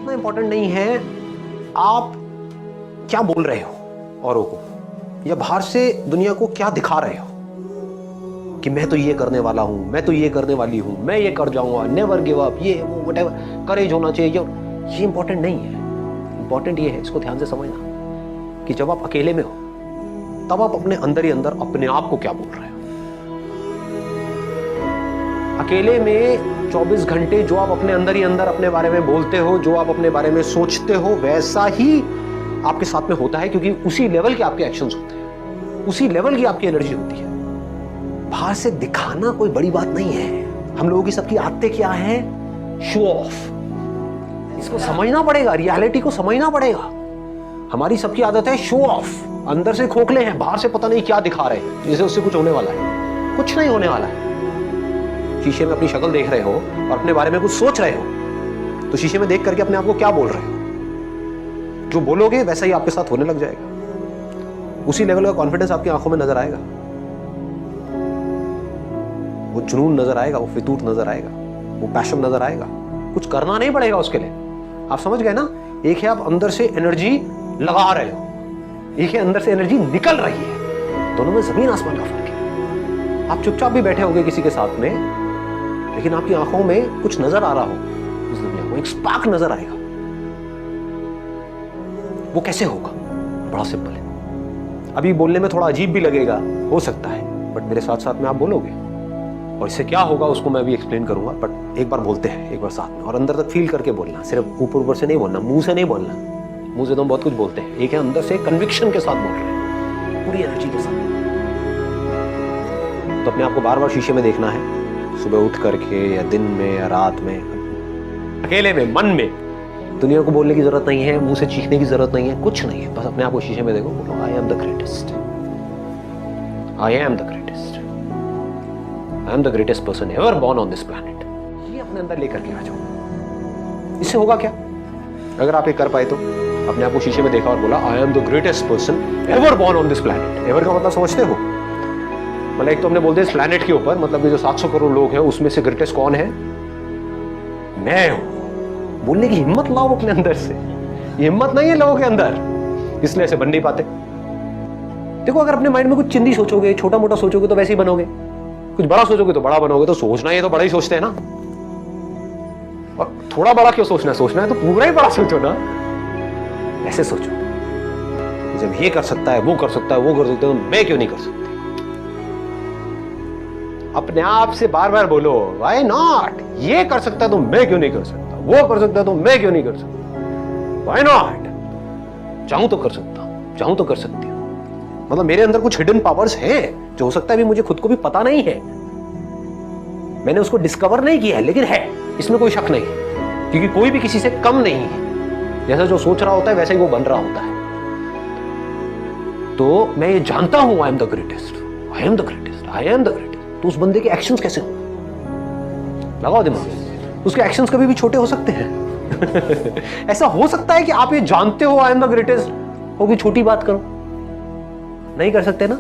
इतना इंपॉर्टेंट नहीं है आप क्या बोल रहे हो औरों को, या बाहर से दुनिया को क्या दिखा रहे हो कि मैं तो ये करने वाला हूं, मैं तो ये करने वाली हूं, मैं ये कर जाऊंगा, नेवर गिव अप, ये वो व्हाटएवर, करेज होना चाहिए। ये इंपॉर्टेंट नहीं है। इंपॉर्टेंट ये है, इसको ध्यान से समझना, कि जब आप अकेले में हो तब आप अपने अंदर ही अंदर अपने आप को क्या बोल रहे हो। अकेले में 24 घंटे जो आप अपने अंदर ही अंदर अपने बारे में बोलते हो, जो आप अपने बारे में सोचते हो, वैसा ही आपके साथ में होता है, क्योंकि उसी लेवल के आपके एक्शंस होते हैं, उसी लेवल की आपकी एनर्जी होती है। बाहर से दिखाना कोई बड़ी बात नहीं है। हम लोगों की सबकी आदतें क्या है? Show off. इसको समझना पड़ेगा, रियलिटी को समझना पड़ेगा। हमारी सबकी आदत है शो ऑफ। अंदर से खोखले हैं, बाहर से पता नहीं क्या दिखा रहे हैं, जैसे उससे कुछ होने वाला है। कुछ नहीं होने वाला है। शीशे में अपनी शक्ल देख रहे हो और अपने बारे में कुछ सोच रहे हो, तो शीशे में देख करके अपने आप को क्या बोल रहे हो? जो बोलोगे वैसा ही आपके साथ होने लग जाएगा। उसी लेवल का कॉन्फिडेंस आपकी आंखों में नजर आएगा, वो जुनून नजर आएगा, वो फितूर नजर आएगा, वो पैशन नजर आएगा। कुछ करना नहीं पड़ेगा उसके लिए। आप समझ गए ना? एक है आप अंदर से एनर्जी लगा रहे हो, एक है अंदर से एनर्जी निकल रही है। दोनों में जमीन आसमान का फर्क है। आप चुपचाप भी बैठे होंगे किसी के साथ में, लेकिन आपकी आंखों में कुछ नजर आ रहा हो, उस दुनिया को एक स्पार्क नजर आएगा। वो कैसे होगा? बड़ा सिंपल है। अभी बोलने में थोड़ा अजीब भी लगेगा, हो सकता है, बट मेरे साथ साथ में आप बोलोगे, और इससे क्या होगा उसको मैं अभी एक्सप्लेन करूंगा। बट एक बार बोलते हैं, एक बार साथ में, और अंदर तक फील करके बोलना। सिर्फ ऊपर ऊपर से नहीं बोलना, मुंह से नहीं बोलना। मुंह से तो हम बहुत कुछ बोलते हैं, एक है अंदर से कन्विक्शन के साथ बोल रहे हैं, पूरी एनर्जी के साथ। तो अपने आप को बार बार शीशे में देखना है, सुबह उठ करके या दिन में या रात में, अकेले में, मन में। दुनिया को बोलने की जरूरत नहीं है, मुंह से चीखने की जरूरत नहीं है, कुछ नहीं है। बस अपने आप को शीशे में देखो, बोलो I am the greatest, I am the greatest, I am the greatest person ever born on this planet. ये अपने अंदर लेकर के आ जाओ। इससे होगा क्या? अगर आप ये कर पाए तो अपने आप को शीशे में देखा और बोला I am the greatest person ever born on this planet. Ever का मतलब समझते हो? मतलब एक तो हमने बोल दिया इस प्लैनेट के ऊपर, मतलब ये जो 700 करोड़ लोग हैं उसमें से ग्रेटेस्ट कौन है? मैं हूं। बोलने की हिम्मत लाओ अपने अंदर से। ये हिम्मत नहीं है लोगों के अंदर, इसलिए ऐसे बन नहीं पाते। देखो, अगर अपने माइंड में कुछ चिंदी सोचोगे, छोटा मोटा सोचोगे तो वैसे ही बनोगे, कुछ बड़ा सोचोगे तो बड़ा बनोगे। तो सोचना है तो बड़ा ही सोचते हैं ना, और थोड़ा बड़ा क्यों सोचना है? सोचना है तो पूरा ही बड़ा सोचो ना। ऐसे सोचो, जब ये कर सकता है, वो कर सकता है, वो कर सकता है, तो मैं क्यों नहीं कर सकती? अपने आप से बार बार बोलो व्हाई नॉट। ये कर सकता है तो मैं क्यों नहीं कर सकता? वो कर सकता है तो मैं क्यों नहीं कर सकता? Why not? चाहूं तो कर सकता हूं, चाहूं तो कर सकती हूं। मतलब मेरे अंदर कुछ हिडन पावर्स हैं जो हो सकता है अभी मुझे खुद को भी पता नहीं है, मैंने उसको डिस्कवर नहीं किया है, लेकिन है, इसमें कोई शक नहीं है, क्योंकि कोई भी किसी से कम नहीं है। जैसा जो सोच रहा होता है वैसे ही वो बन रहा होता है। तो मैं ये जानता हूं I am the greatest, I am the greatest, I am the greatest. तो उस बंदे के एक्शंस कैसे होंगे? लगाओ दिमाग। उसके एक्शंस कभी भी छोटे हो सकते हैं। ऐसा हो सकता है कि आप ये जानते हो आई एम द ग्रेटेस्ट, होगी छोटी बात करो, नहीं कर सकते ना,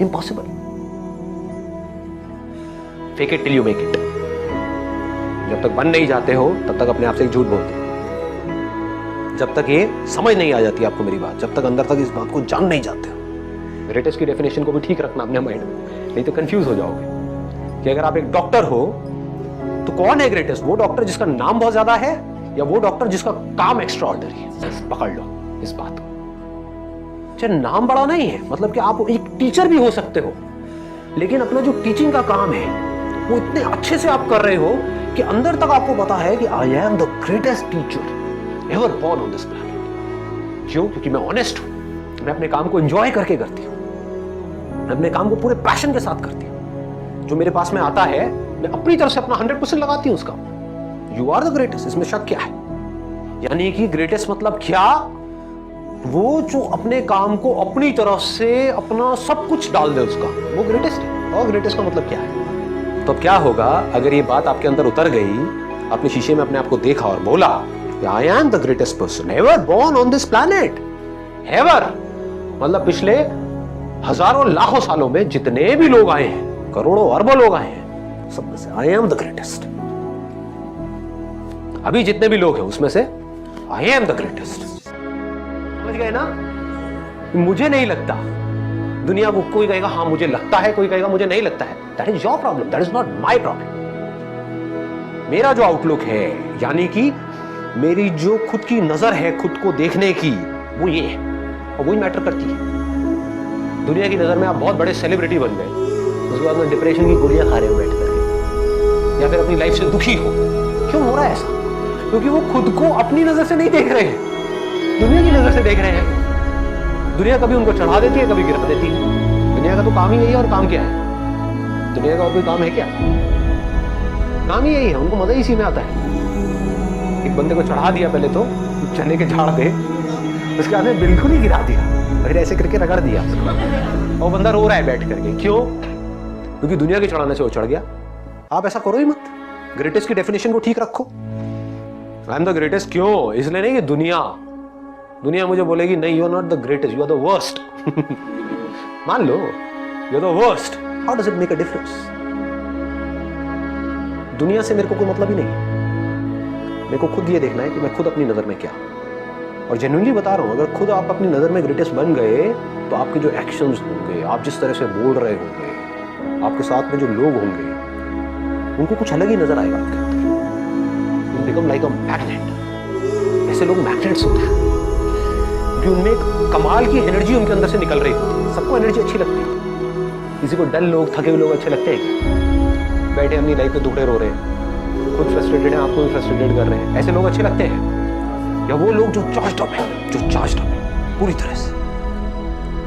impossible. Fake it till you make it. जब तक बन नहीं जाते हो तब तक अपने आप से एक झूठ बोलते हो। जब तक ये समझ नहीं आ जाती आपको मेरी बात, जब तक अंदर तक इस बात को जान नहीं जाते हो। ग्रेटेस्ट की डेफिनेशन को भी ठीक रखना अपने माइंड में, नहीं तो कंफ्यूज हो जाओगे कि अगर आप एक डॉक्टर हो तो कौन है ग्रेटेस्ट? वो डॉक्टर जिसका नाम बहुत ज्यादा है, या वो डॉक्टर जिसका काम एक्स्ट्रा ऑर्डिनरी है? पकड़ लो इस बात को। चाहे नाम बड़ा नहीं है, मतलब कि आप एक टीचर भी हो सकते हो, लेकिन अपना जो टीचिंग का काम है वो इतने अच्छे से आप कर रहे हो कि अंदर तक आपको पता है कि I am the greatest teacher ever born on this planet. क्यों? क्योंकि मैं ऑनेस्ट हूं, मैं अपने काम को एंजॉय करके करती हूं, मैं अपने काम को पूरे पैशन के साथ करती हूं। जो मेरे पास में आता है मैं अपनी तरफ से अपना 100% लगाती हूं उसका। यू आर द ग्रेटेस्ट, इसमें शक क्या है? यानी कि ग्रेटेस्ट मतलब क्या? वो जो अपने काम को अपनी तरफ से अपना सब कुछ डाल दे उसका, वो ग्रेटेस्ट है। और ग्रेटेस्ट का मतलब क्या है? तो क्या होगा अगर ये बात आपके अंदर उतर गई, आपने शीशे में अपने आप को देखा और बोला I am the greatest person ever born on this planet. Ever मतलब पिछले हजारों लाखों सालों में जितने भी लोग आए हैं, करोड़ों अरबों लोग आए हैं, सब में से आई एम द ग्रेटेस्ट। अभी जितने भी लोग हैं उसमें से आई एम द ग्रेटेस्ट। समझ गए ना? मुझे नहीं लगता, दुनिया को कोई कहेगा हाँ मुझे लगता है, कोई कहेगा मुझे नहीं लगता है। That is your problem, that is not my problem. मेरा जो आउटलुक है, यानी कि मेरी जो खुद की नजर है खुद को देखने की, वो ये है और वही मैटर करती है। दुनिया की नजर में आप बहुत बड़े सेलिब्रिटी बन गए, उसके बाद में डिप्रेशन की गोलियां खा रहे हो बैठ करके, या फिर अपनी लाइफ से दुखी हो। क्यों हो रहा है ऐसा? क्योंकि वो खुद को अपनी नजर से नहीं देख रहे हैं, दुनिया की नजर से देख रहे हैं। दुनिया कभी उनको चढ़ा देती है, कभी गिरा देती है। दुनिया का तो काम ही यही है। और काम क्या है? दुनिया का और कोई काम है क्या? काम ही यही है, उनको मजा इसी में आता है। एक बंदे को चढ़ा दिया पहले तो चने के झाड़ पे, उसके बाद में बिल्कुल ही गिरा दिया, फिर ऐसे करके रगड़ दिया और बंदा रो रहा है बैठ करके। क्यों? क्योंकि दुनिया के चढ़ाने से वो चढ़ गया। आप ऐसा करो ही मत। ग्रेटेस्ट की डेफिनेशन को ठीक रखो। आई एम द ग्रेटेस्ट क्यों? इसलिए नहीं कि दुनिया मुझे बोलेगी नहीं, you are not the greatest, you are the worst. मान लो you are the worst, how does it make a difference? दुनिया से मेरे को कोई मतलब ही नहीं। मेरे को खुद ये देखना है कि मैं खुद अपनी नजर में क्या, और जेन्युइनली बता रहा हूं, अगर खुद आप अपनी नजर में ग्रेटेस्ट बन गए तो आपके जो एक्शंस होंगे, आप जिस तरह से बोल रहे होंगे, आपके साथ में जो लोग होंगे, उनको कुछ अलग ही नजर आएगा आपके अंदर। You become like a magnet. ऐसे लोग मैग्नेट्स होते हैं कि उनमें एक कमाल की एनर्जी उनके अंदर से निकल रही होती है। सबको एनर्जी अच्छी लगती है। किसी को डल लोग, थके हुए लोग अच्छे लगते हैं, बैठे अपनी लाइफ पे दुखड़े रो रहे हैं, खुद फ्रस्ट्रेटेड है, आपको भी फ्रस्ट्रेटेड कर रहे हैं, ऐसे लोग अच्छे लगते हैं? या वो लोग जो चार्ज्ड अप है पूरी तरह से?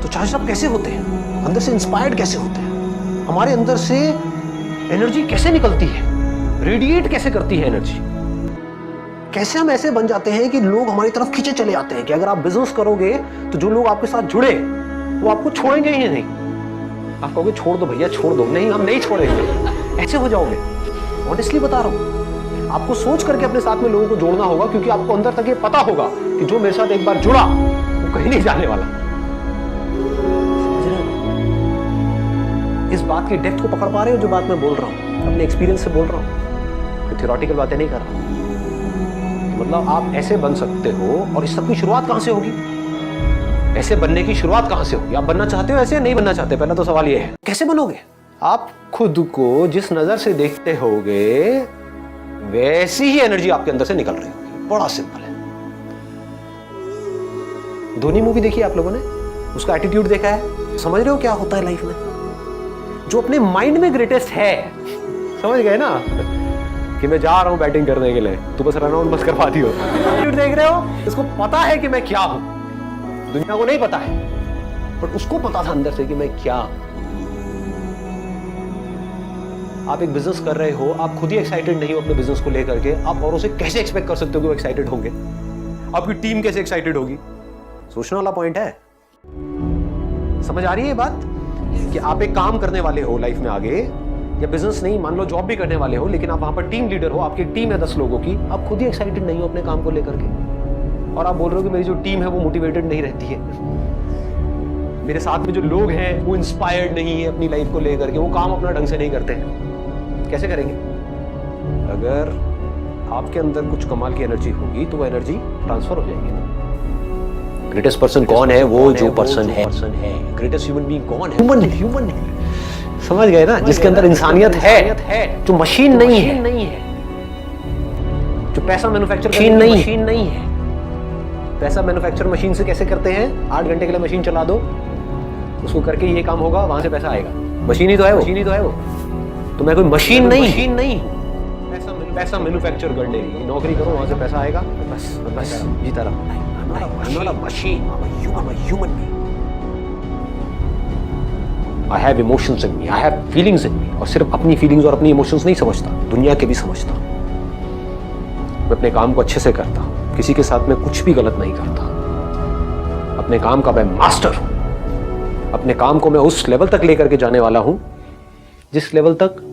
तो चार्ज्ड अप कैसे होते हैं? अंदर से इंस्पायर्ड कैसे होते हैं? हमारे अंदर से एनर्जी कैसे निकलती है, रेडिएट कैसे करती है एनर्जी? कैसे हम ऐसे बन जाते हैं कि लोग हमारी तरफ खींचे चले आते हैं कि अगर आप बिजनेस करोगे तो जो लोग आपके साथ जुड़े वो आपको छोड़ेंगे ही नहीं। आप कहोगे छोड़ दो भैया, छोड़ दो। नहीं, हम नहीं छोड़ेंगे। ऐसे हो जाओगे। ऑनेस्टली बता रहा हूं, आपको सोच करके अपने साथ में लोगों को जोड़ना होगा, क्योंकि आपको अंदर तक ये पता होगा कि जो मेरे साथ एक बार जुड़ा वो कहीं नहीं जाने वाला। समझ रहे हो? इस बात की डेप्थ को पकड़ पा रहे हो? जो बात मैं बोल रहा हूं अपने एक्सपीरियंस से बोल रहा हूं, तो थियोरेटिकल बातें नहीं कर रहा हूं। मतलब आप ऐसे बन सकते हो। और इस सब की शुरुआत कहां से होगी? ऐसे बनने की शुरुआत कहां से होगी? आप बनना चाहते हो ऐसे? नहीं बनना चाहते? पहला तो सवाल ये है, कैसे बनोगे? आप खुद को जिस नजर से देखते होगे वैसी ही एनर्जी आपके अंदर से निकल रही होगी। बड़ा सिंपल है। धोनी मूवी देखी आप लोगों ने? उसका एटीट्यूड देखा है? समझ रहे हो क्या होता है लाइफ में? जो अपने माइंड में ग्रेटेस्ट है, समझ गए ना, कि मैं जा रहा हूं बैटिंग करने के लिए, तो बस रन आउट बस करवा दियो। देख रहे हो? इसको पता है कि मैं क्या हूं। दुनिया को नहीं पता है, बट उसको पता था अंदर से कि मैं क्या हूं। आप एक बिजनेस कर रहे हो, आप खुद ही एक्साइटेड नहीं हो अपने बिजनेस को लेकर के, आप औरों से कैसे एक्सपेक्ट कर सकते हो कि वो एक्साइटेड होंगे? आपकी टीम कैसे एक्साइटेड होगी? सोचने वाला पॉइंट है। समझ आ रही है ये बात? कि आप एक काम करने वाले हो लाइफ में आगे, या बिजनेस नहीं, मान लो जॉब भी करने वाले हो, लेकिन आप वहां पर टीम लीडर हो, आपकी टीम है 10 लोगों की, आप खुद ही एक्साइटेड नहीं हो अपने काम को लेकर के, और आप बोल रहे हो कि मेरी जो टीम है वो मोटिवेटेड नहीं रहती है, मेरे साथ में जो लोग हैं वो इंस्पायर्ड नहीं है अपनी लाइफ को लेकर के, वो काम अपना ढंग से नहीं करते हैं। कैसे करेंगे? अगर आपके अंदर कुछ कमाल की एनर्जी होगी तो वो एनर्जी ट्रांसफर हो जाएगी। ग्रेटेस्ट पर्सन कौन है? वो जो पर्सन है। ग्रेटेस्ट ह्यूमन बीइंग कौन है? ह्यूमन है। समझ गए ना? जिसके अंदर इंसानियत है, जो मशीन नहीं है, जो पैसा मैन्युफैक्चर मशीन नहीं है। पैसा मैन्युफैक्चर मशीन से कैसे करते हैं? 8 घंटे के लिए मशीन चला दो, उसको करके ये काम होगा, वहां से पैसा आएगा। मशीन ही तो है वो। तो मैं कोई मशीन नहीं हूं। पैसा मैन्युफैक्चर करने की नौकरी करो, वहां से पैसा आएगा, बस जीता रहा। Machine, human being. I have emotions in me, I have feelings in me, और सिर्फ अपनी फीलिंग्स और अपनी इमोशंस नहीं समझता, दुनिया के भी समझता। मैं अपने काम को अच्छे से करता, किसी के साथ में कुछ भी गलत नहीं करता। अपने काम का मैं मास्टर हूं। अपने काम को मैं उस लेवल तक लेकर के जाने वाला हूं जिस लेवल तक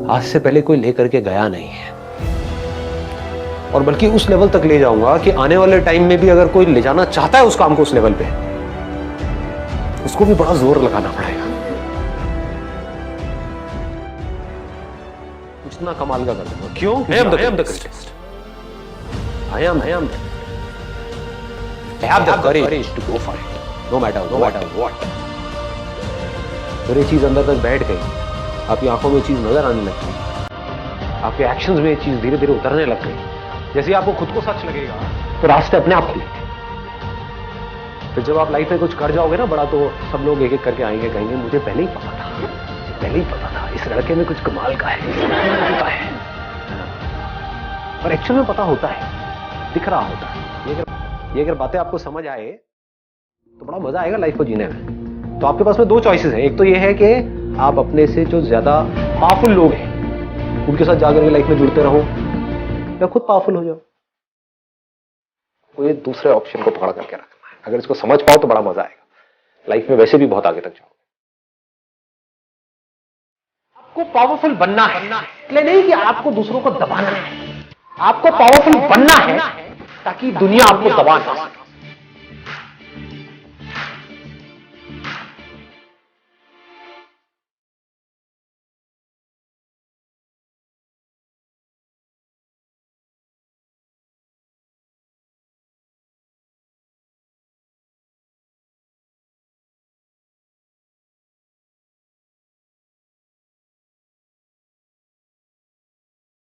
आज से पहले कोई लेकर के गया नहीं है, और बल्कि उस लेवल तक ले जाऊंगा कि आने वाले टाइम में भी अगर कोई ले जाना चाहता है उस काम को उस लेवल पे, उसको भी बड़ा जोर लगाना पड़ेगा। कुछ इतना कमाल का कर दूंगा। क्यों? I am the greatest. I am the I have the courage to go for it. No matter what. फिर ये चीज अंदर तक बैठ गई, आपकी आंखों में चीज नजर आने लग गई, आपके एक्शंस में ये चीज धीरे धीरे उतरने लग गई। जैसे आपको खुद को सच लगेगा तो रास्ते अपने आप खुलेंगे। फिर जब आप लाइफ में कुछ कर जाओगे ना बड़ा, तो सब लोग एक एक करके आएंगे, कहेंगे मुझे पहले ही पता था, इस लड़के में कुछ कमाल का है, और एक्चुअल में पता होता है, दिख रहा होता है। ये अगर बातें आपको समझ आए तो बड़ा मजा आएगा लाइफ को जीने में। तो आपके पास में दो चॉइसेस हैं। एक तो ये है कि आप अपने से जो ज्यादा पावरफुल लोग हैं उनके साथ जाकर के लाइफ में जुड़ते रहो, या खुद पावरफुल हो जाओ। कोई दूसरे ऑप्शन को पकड़ करके रखना है। अगर इसको समझ पाओ तो बड़ा मजा आएगा, लाइफ में वैसे भी बहुत आगे तक जाओगे। आपको पावरफुल बनना है, इसलिए नहीं कि आपको दूसरों को दबाना है। आपको पावरफुल बनना है ताकि दुनिया आपको दबा ना सके।